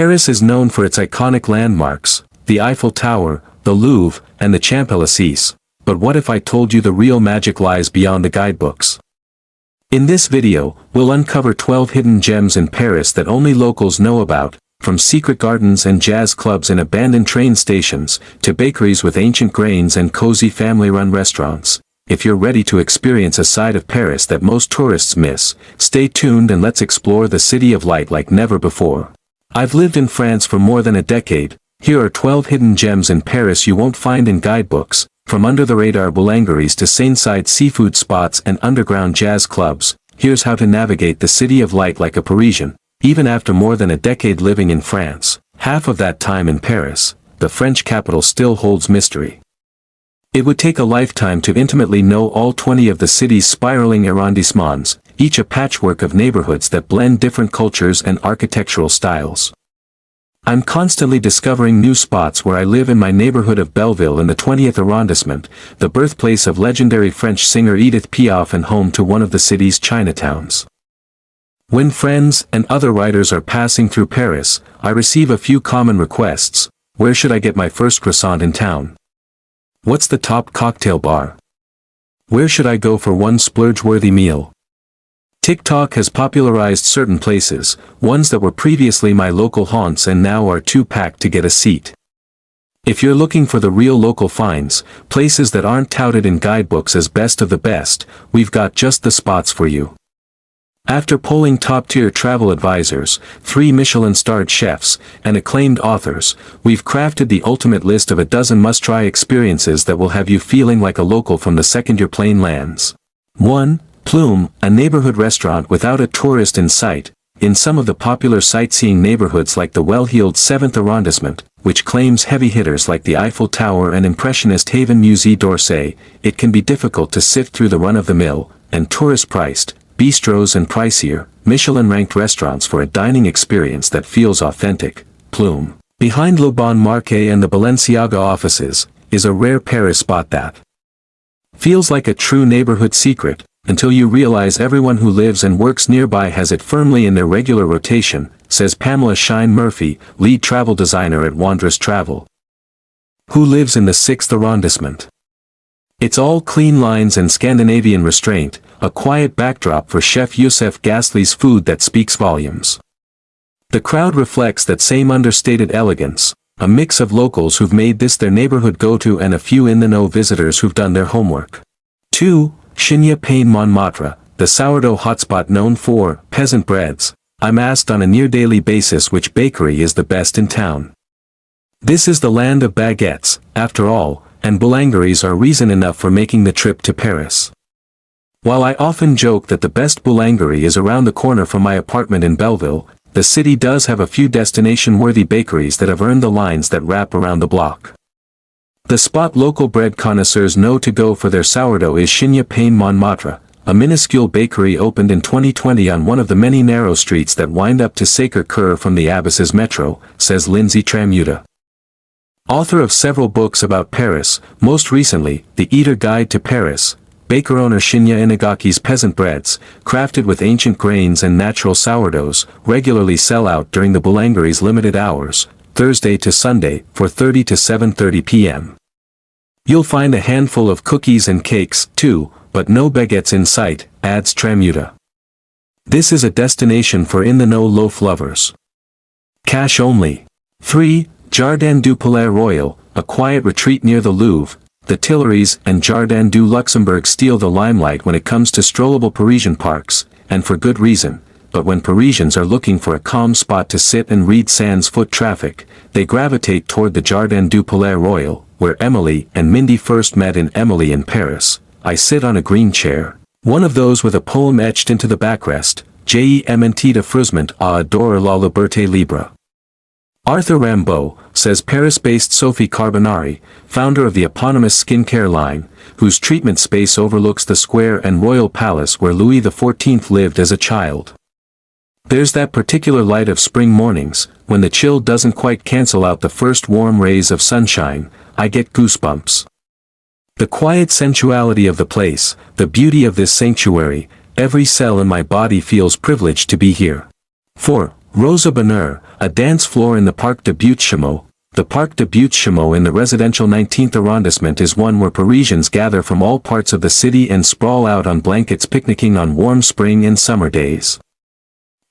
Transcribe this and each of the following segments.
Paris is known for its iconic landmarks, the Eiffel Tower, the Louvre, and the Champs-Élysées. But what if I told you the real magic lies beyond the guidebooks? In this video, we'll uncover 12 hidden gems in Paris that only locals know about, from secret gardens and jazz clubs in abandoned train stations, to bakeries with ancient grains and cozy family-run restaurants. If you're ready to experience a side of Paris that most tourists miss, stay tuned and let's explore the City of Light like never before. I've lived in France for more than a decade. Here are 12 hidden gems in Paris you won't find in guidebooks, from under-the-radar boulangeries to Seine-side seafood spots and underground jazz clubs. Here's how to navigate the City of Light like a Parisian. Even after more than a decade living in France, half of that time in Paris, the French capital still holds mystery. It would take a lifetime to intimately know all 20 of the city's spiraling arrondissements, each a patchwork of neighborhoods that blend different cultures and architectural styles. I'm constantly discovering new spots where I live in my neighborhood of Belleville in the 20th arrondissement, the birthplace of legendary French singer Edith Piaf and home to one of the city's Chinatowns. When friends and other writers are passing through Paris, I receive a few common requests. Where should I get my first croissant in town? What's the top cocktail bar? Where should I go for one splurge-worthy meal? TikTok has popularized certain places, ones that were previously my local haunts and now are too packed to get a seat. If you're looking for the real local finds, places that aren't touted in guidebooks as best of the best, we've got just the spots for you. After polling top-tier travel advisors, 3 Michelin-starred chefs, and acclaimed authors, we've crafted the ultimate list of a dozen must-try experiences that will have you feeling like a local from the second your plane lands. 1. Plume, a neighborhood restaurant without a tourist in sight. In some of the popular sightseeing neighborhoods like the well-heeled 7th arrondissement, which claims heavy hitters like the Eiffel Tower and impressionist haven Musée d'Orsay, it can be difficult to sift through the run-of-the-mill, and tourist-priced, bistros and pricier, Michelin-ranked restaurants for a dining experience that feels authentic. Plume, behind Le Bon Marché and the Balenciaga offices, is a rare Paris spot that feels like a true neighborhood secret, until you realize everyone who lives and works nearby has it firmly in their regular rotation, says Pamela Shine Murphy, lead travel designer at Wondrous Travel, who lives in the 6th arrondissement. It's all clean lines and Scandinavian restraint, a quiet backdrop for Chef Youssef Gasly's food that speaks volumes. The crowd reflects that same understated elegance, a mix of locals who've made this their neighborhood go-to and a few in-the-know visitors who've done their homework. 2. Chigny Montmartre, the sourdough hotspot known for peasant breads. I'm asked on a near-daily basis which bakery is the best in town. This is the land of baguettes, after all, and boulangeries are reason enough for making the trip to Paris. While I often joke that the best boulangerie is around the corner from my apartment in Belleville, the city does have a few destination-worthy bakeries that have earned the lines that wrap around the block. The spot local bread connoisseurs know to go for their sourdough is Chigny Montmartre, a minuscule bakery opened in 2020 on one of the many narrow streets that wind up to Sacré-Cœur from the Abbas's metro, says Lindsay Tramuta, author of several books about Paris, most recently, The Eater Guide to Paris. Baker owner Shinya Inagaki's peasant breads, crafted with ancient grains and natural sourdoughs, regularly sell out during the boulangerie's limited hours, Thursday to Sunday, 4:30 to 7:30 p.m. You'll find a handful of cookies and cakes, too, but no baguettes in sight, adds Tramuta. This is a destination for in-the-know loaf lovers. Cash only. 3. Jardin du Palais Royal, a quiet retreat near the Louvre. The Tuileries and Jardin du Luxembourg steal the limelight when it comes to strollable Parisian parks, and for good reason, but when Parisians are looking for a calm spot to sit and read sans foot traffic, they gravitate toward the Jardin du Palais Royal, where Emily and Mindy first met in Emily in Paris. I sit on a green chair, one of those with a poem etched into the backrest, J'aime de Frusment à adore la liberté libre. Arthur Rimbaud, says Paris-based Sophie Carbonari, founder of the eponymous skincare line, whose treatment space overlooks the square and royal palace where Louis XIV lived as a child. There's that particular light of spring mornings, when the chill doesn't quite cancel out the first warm rays of sunshine, I get goosebumps. The quiet sensuality of the place, the beauty of this sanctuary, every cell in my body feels privileged to be here. 4. Rosa Bonheur, a dance floor in the Parc de Butte-Chameau. The Parc de Butte-Chameau in the residential 19th arrondissement is one where Parisians gather from all parts of the city and sprawl out on blankets picnicking on warm spring and summer days.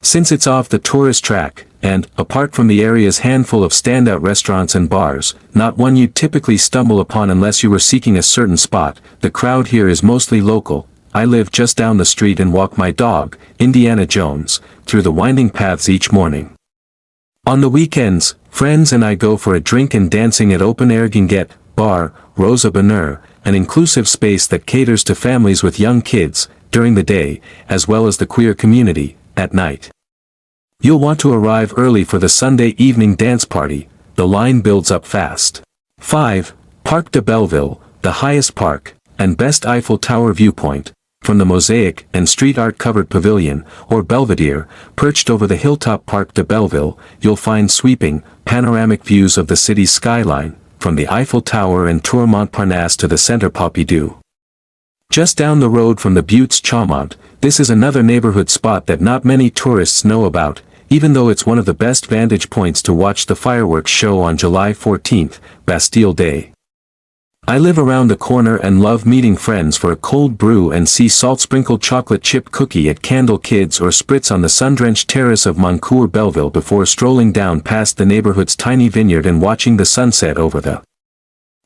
Since it's off the tourist track, and, apart from the area's handful of standout restaurants and bars, not one you'd typically stumble upon unless you were seeking a certain spot, the crowd here is mostly local. I live just down the street and walk my dog, Indiana Jones, through the winding paths each morning. On the weekends, friends and I go for a drink and dancing at open-air Guinguette Bar, Rosa Bonheur, an inclusive space that caters to families with young kids, during the day, as well as the queer community, at night. You'll want to arrive early for the Sunday evening dance party. The line builds up fast. 5. Parc de Belleville, the highest park, and best Eiffel Tower viewpoint. From the mosaic and street art covered pavilion, or belvedere, perched over the hilltop Parc de Belleville, you'll find sweeping, panoramic views of the city's skyline, from the Eiffel Tower and Tour Montparnasse to the Centre Pompidou. Just down the road from the Buttes Chaumont, this is another neighborhood spot that not many tourists know about, even though it's one of the best vantage points to watch the fireworks show on July 14th, Bastille Day. I live around the corner and love meeting friends for a cold brew and sea salt-sprinkled chocolate chip cookie at Candle Kids or spritz on the sun-drenched terrace of Moncourt Belleville before strolling down past the neighborhood's tiny vineyard and watching the sunset over the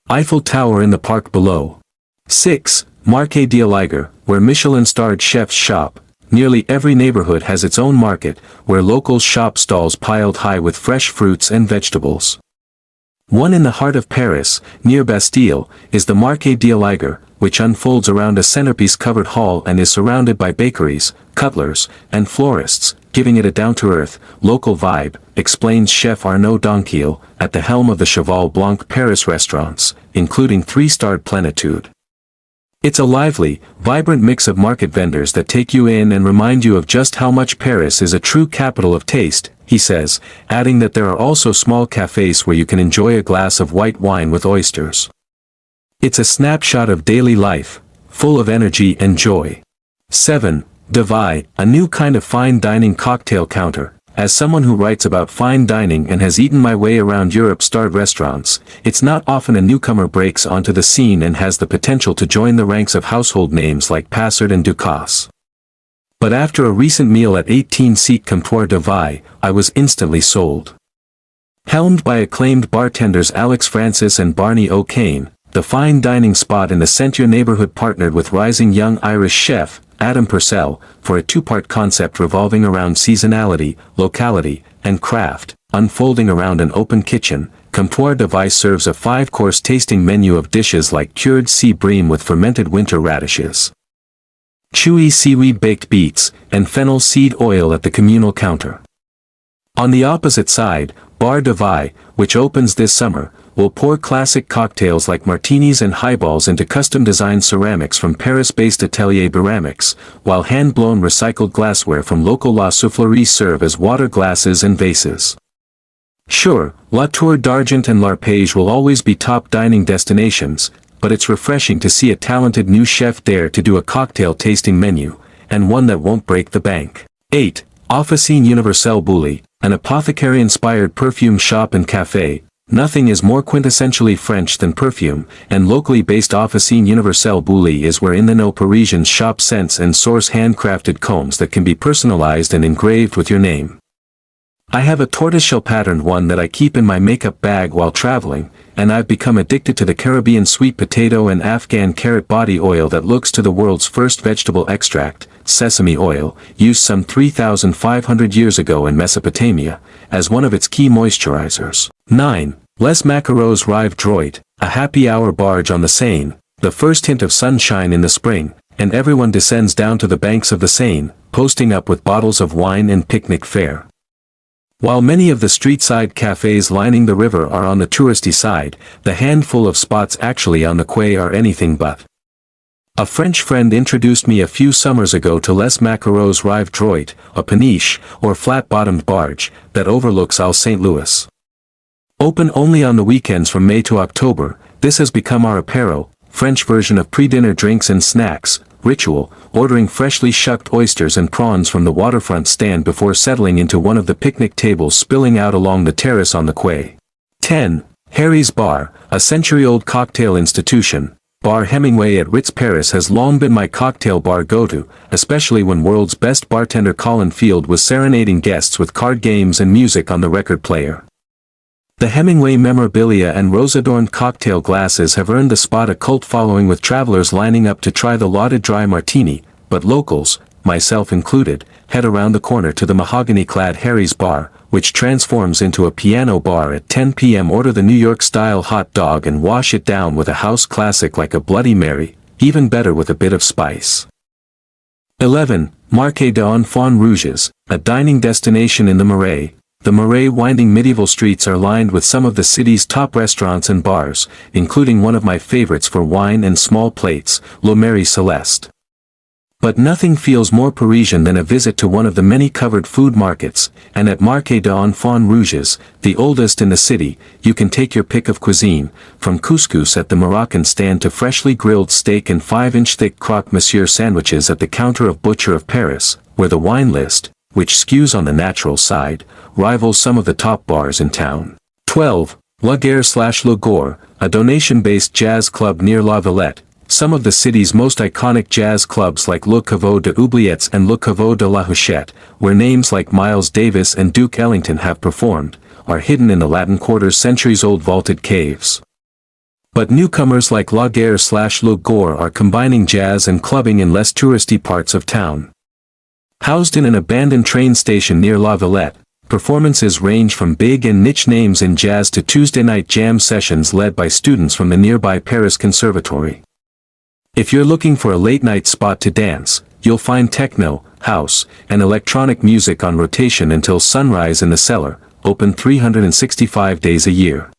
Eiffel Tower in the park below. 6. Marché d'Aliger, where Michelin-starred chefs shop. Nearly every neighborhood has its own market, where locals shop stalls piled high with fresh fruits and vegetables. One in the heart of Paris, near Bastille, is the Marché d'Aliger, which unfolds around a centerpiece-covered hall and is surrounded by bakeries, cutlers, and florists, giving it a down-to-earth, local vibe, explains Chef Arnaud Donquille, at the helm of the Cheval Blanc Paris restaurants, including 3-starred Plenitude. It's a lively, vibrant mix of market vendors that take you in and remind you of just how much Paris is a true capital of taste, he says, adding that there are also small cafes where you can enjoy a glass of white wine with oysters. It's a snapshot of daily life, full of energy and joy. 7. Divai, a new kind of fine dining cocktail counter. As someone who writes about fine dining and has eaten my way around Europe-starred restaurants, it's not often a newcomer breaks onto the scene and has the potential to join the ranks of household names like Passard and Ducasse. But after a recent meal at 18-seat Comptoir Divai, I was instantly sold. Helmed by acclaimed bartenders Alex Francis and Barney O'Kane, the fine dining spot in the Centaur neighborhood partnered with rising young Irish chef, Adam Purcell, for a 2-part concept revolving around seasonality, locality, and craft, unfolding around an open kitchen. Comptoir Divai serves a 5-course tasting menu of dishes like cured sea bream with fermented winter radishes, chewy seaweed baked beets, and fennel seed oil at the communal counter. On the opposite side, Bar Divai, which opens this summer, will pour classic cocktails like martinis and highballs into custom-designed ceramics from Paris-based Atelier Ceramics, while hand-blown recycled glassware from local La Soufflerie serve as water glasses and vases. Sure, La Tour d'Argent and L'Arpège will always be top dining destinations, but it's refreshing to see a talented new chef dare to do a cocktail tasting menu, and one that won't break the bank. 8. Officine Universelle Bully, an apothecary-inspired perfume shop and café. Nothing is more quintessentially French than perfume, and locally based Officine Universelle Bully is where in-the-know Parisians shop scents and source handcrafted combs that can be personalized and engraved with your name. I have a tortoiseshell patterned one that I keep in my makeup bag while traveling, and I've become addicted to the Caribbean sweet potato and Afghan carrot body oil that looks to the world's first vegetable extract, sesame oil, used some 3,500 years ago in Mesopotamia, as one of its key moisturizers. 9. Les Maquereaux Rive Droit, a happy hour barge on the Seine, the first hint of sunshine in the spring, and everyone descends down to the banks of the Seine, posting up with bottles of wine and picnic fare. While many of the street-side cafes lining the river are on the touristy side, the handful of spots actually on the quay are anything but. A French friend introduced me a few summers ago to Les Maquereaux Rive Droit, a paniche, or flat-bottomed barge, that overlooks Ile St. Louis. Open only on the weekends from May to October, this has become our apéro, French version of pre-dinner drinks and snacks, ritual, ordering freshly shucked oysters and prawns from the waterfront stand before settling into one of the picnic tables spilling out along the terrace on the quay. 10. Harry's Bar, a century-old cocktail institution. Bar Hemingway at Ritz Paris has long been my cocktail bar go-to, especially when world's best bartender Colin Field was serenading guests with card games and music on the record player. The Hemingway memorabilia and rose-adorned cocktail glasses have earned the spot a cult following, with travelers lining up to try the lauded dry martini, but locals, myself included, head around the corner to the mahogany-clad Harry's Bar, which transforms into a piano bar at 10 p.m. Order the New York-style hot dog and wash it down with a house classic like a Bloody Mary, even better with a bit of spice. 11. Marché d'Enfants Rouges, a dining destination in the Marais. The Marais winding medieval streets are lined with some of the city's top restaurants and bars, including one of my favorites for wine and small plates, Le Marie Celeste. But nothing feels more Parisian than a visit to one of the many covered food markets, and at Marché d'Enfants Rouges, the oldest in the city, you can take your pick of cuisine, from couscous at the Moroccan stand to freshly grilled steak and 5-inch thick croque monsieur sandwiches at the counter of Butcher of Paris, where the wine list, which skews on the natural side, rivals some of the top bars in town. 12. La Gare/Le Gore, a donation-based jazz club near La Villette. Some of the city's most iconic jazz clubs like Le Caveau de Oubliettes and Le Caveau de la Huchette, where names like Miles Davis and Duke Ellington have performed, are hidden in the Latin Quarter's centuries-old vaulted caves. But newcomers like La Gare/Le Gore are combining jazz and clubbing in less touristy parts of town. Housed in an abandoned train station near La Villette, performances range from big and niche names in jazz to Tuesday night jam sessions led by students from the nearby Paris Conservatory. If you're looking for a late-night spot to dance, you'll find techno, house, and electronic music on rotation until sunrise in the cellar, open 365 days a year.